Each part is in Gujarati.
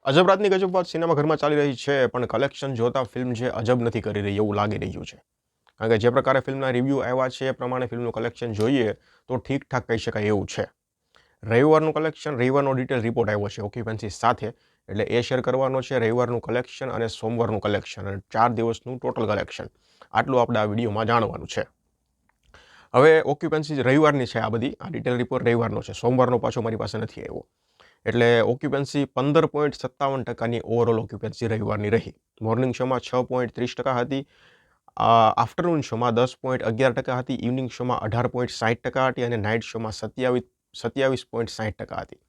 અજબ રાતની ગજબ વાત સિનેમાઘરમાં ચાલી રહી છે, પણ કલેક્શન જોતા ફિલ્મ જે અજબ નથી કરી રહી એવું લાગી રહ્યું છે. કારણ કે જે પ્રકારે ફિલ્મના રિવ્યૂ આવ્યા છે એ પ્રમાણે ફિલ્મનું કલેક્શન જોઈએ તો ઠીકઠાક કહી શકાય એવું છે. રવિવારનો ડિટેલ રિપોર્ટ આવ્યો છે ઓક્યુપન્સી સાથે, એટલે એ શેર કરવાનો છે. રવિવારનું કલેક્શન અને સોમવારનું કલેક્શન અને 4 દિવસનું ટોટલ કલેક્શન, આટલું આપણે આ વિડીયોમાં જાણવાનું છે. હવે ઓક્યુપન્સી રવિવારની છે, આ ડિટેલ રિપોર્ટ રવિવારનો છે, સોમવારનો પાછો મારી પાસે નથી આવ્યો. એટલે ઓક્યુપન્સી 15.57% ઓવરઓલ ઓક્યુપન્સી રવિવારની રહી. મોર્નિંગ શોમાં 6.30% હતી, આફ્ટરનૂન શોમાં 10.11% હતી, ઇવનિંગ શોમાં 18.60% હતી અને નાઇટ શોમાં 27.60% હતી.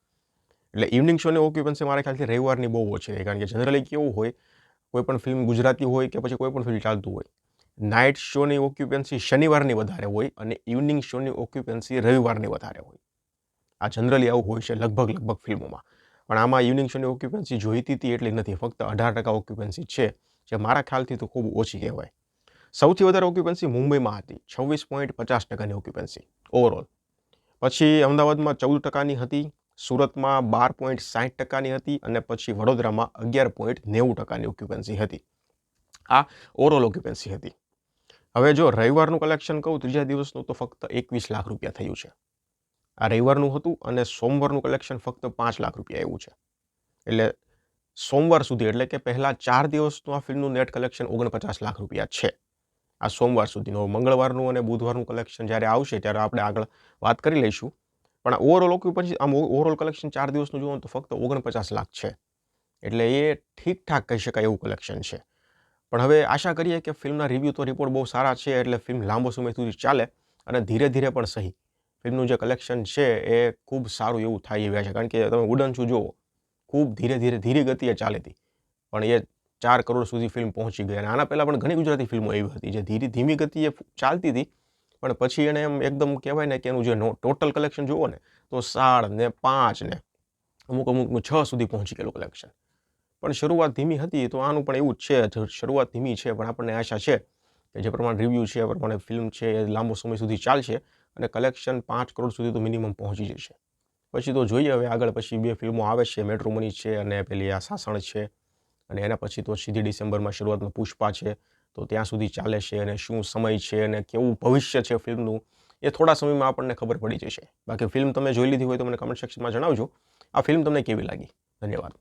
એટલે ઇવનિંગ શોની ઓક્યુપન્સી મારા ખ્યાલથી રવિવારની બહુ ઓછી રહી, કારણ કે જનરલી કેવું હોય, કોઈ પણ ફિલ્મ ગુજરાતી હોય કે પછી કોઈ પણ ફિલ્મ ચાલતું હોય, નાઇટ શોની ઓક્યુપન્સી શનિવારની વધારે હોય અને ઇવનિંગ શોની ઓક્યુપન્સી રવિવારની વધારે હોય. આ જનરલી આવું હોય છે લગભગ ફિલ્મોમાં. પણ આમાં ઇવનિંગ શોની ઓક્યુપન્સી જોઈતી હતી એટલી નથી, ફક્ત 18% ઓક્યુપન્સી છે, જે મારા ખ્યાલથી તો ખૂબ ઓછી કહેવાય. સૌથી વધારે ઓક્યુપન્સી મુંબઈમાં હતી, 26.50%ની ઓક્યુપન્સી ઓવરઓલ. પછી અમદાવાદમાં 14%ની હતી, સુરતમાં 12.60%ની હતી અને પછી વડોદરામાં 11.90%ની ઓક્યુપન્સી હતી. આ ઓવરઓલ ઓક્યુપન્સી હતી. હવે જો રવિવારનું કલેક્શન કહું, ત્રીજા દિવસનું, તો ફક્ત 21 લાખ રૂપિયા થયું છે. આ રવિવારનું હતું અને સોમવારનું કલેક્શન ફક્ત 5 લાખ રૂપિયા આવ્યું છે. એટલે સોમવાર સુધી, એટલે કે પહેલા 4 દિવસનું આ ફિલ્મનું નેટ કલેક્શન 49 લાખ રૂપિયા છે. આ સોમવાર સુધીનું. મંગળવારનું અને બુધવારનું કલેક્શન જ્યારે આવશે ત્યારે આપણે આગળ વાત કરી લઈશું. પણ ઓવરઓલ ઓક્યુપન્સી, ઓવરઓલ કલેક્શન 4 દિવસનું જુઓ તો ફક્ત 49 લાખ છે. એટલે એ ઠીકઠાક કહી શકાય એવું કલેક્શન છે. પણ હવે આશા કરીએ કે ફિલ્મના રિવ્યૂ તો રિપોર્ટ બહુ સારા છે, એટલે ફિલ્મ લાંબો સમય સુધી ચાલે અને ધીરે ધીરે પણ સહી ફિલ્મનું જે કલેક્શન છે એ ખૂબ સારું એવું થાય એવા છે. કારણ કે તમે ઉડનચું જુઓ, ખૂબ ધીરી ગતિએ ચાલી હતી, પણ એ 4 કરોડ સુધી ફિલ્મ પહોંચી ગઈ. અને આના પહેલાં પણ ઘણી ગુજરાતી ફિલ્મો એવી હતી જે ધીમી ગતિએ ચાલતી હતી, પણ પછી એને એમ એકદમ કહેવાય ને કે એનું જે ટોટલ કલેક્શન જુઓ ને તો 7 ને 5 ને અમુકનું 6 સુધી પહોંચી ગયેલું કલેક્શન. પણ શરૂઆત ધીમી હતી, તો આનું પણ એવું જ છે, શરૂઆત ધીમી છે, પણ આપણને આશા છે કે જે પ્રમાણે રિવ્યૂ છે એ પ્રમાણે ફિલ્મ છે એ લાંબો સમય સુધી ચાલશે અને કલેક્શન 5 કરોડ સુધી તો મિનિમમ પહોંચી જશે. પછી તો જોઈએ હવે આગળ, પછી 2 ફિલ્મો આવે છે, મેટ્રોમની છે અને પેલી આ સાસણ છે, અને એના પછી તો સીધી ડિસેમ્બરમાં શરૂઆતમાં પુષ્પા છે. તો ત્યાં સુધી ચાલે છે અને શું સમય છે અને કેવું ભવિષ્ય છે ફિલ્મનું, એ થોડા સમયમાં આપણને ખબર પડી જશે. બાકી ફિલ્મ તમે જોઈ લીધી હોય તો મને કમેન્ટ સેક્શનમાં જણાવજો આ ફિલ્મ તમને કેવી લાગી. ધન્યવાદ.